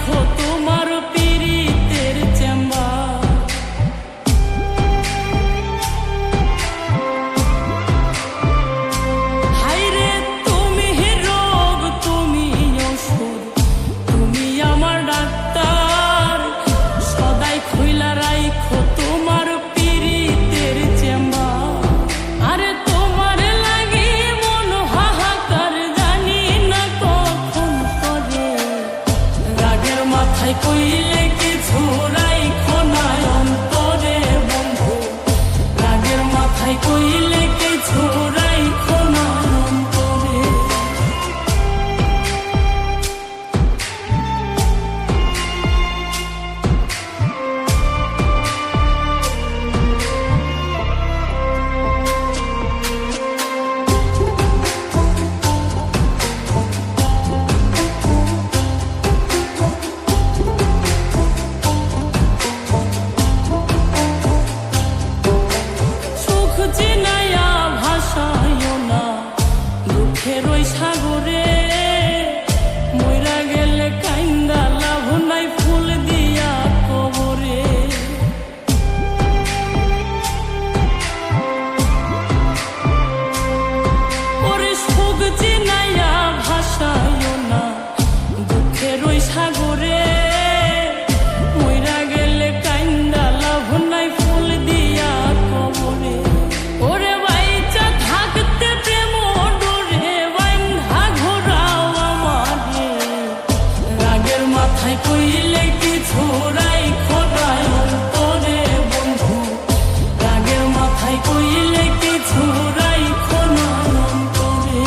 রাইখো তোমার পীড়িতের চেম্বার। হাইরে তুমি রোগ, তুমি ওষুধ, তুমি আমার ডাক্তার। সদাই খুইলা রাইখো তোমার পীড়িতের চেম্বার। আরে তোমার লাগি মন হাহাকার, জানি না কখন করে। রাগের মাথায় কইলে কিছু রাইখো না অন্তরে বন্ধু। রাগের মাথায় কইলে কিছু রাইখো না অন্তরে। সুখ চিনাইয়া ভাসাইও না দুঃখের ওই সাগরে। মইরা গেলে কাইন্দা লাভ নাই, ফুল দিয়া কবরে। ওরে সুখ চিনাইয়া ভাসাইও না দুঃখের ওই সাগরে। মইরা গেলে কাইন্দা লাভ নাই, ফুল দিয়া কবরে। ওরে বাইচা থাকতে প্রেম ডোরে বান্ধা ঘোরাও আমারে। রাগের মাথায় কইলে কিছু রাইখো না অন্তরে বন্ধু। রাগের মাথায় কইলে কিছু রাইখো না অন্তরে।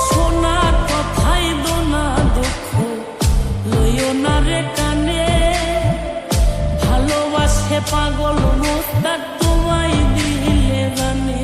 সোনার কথাই দোনা দুঃখ লইও না রে কানে। ভালোবাসে পাগল মোস্তাক তোমায় দিলে জানে।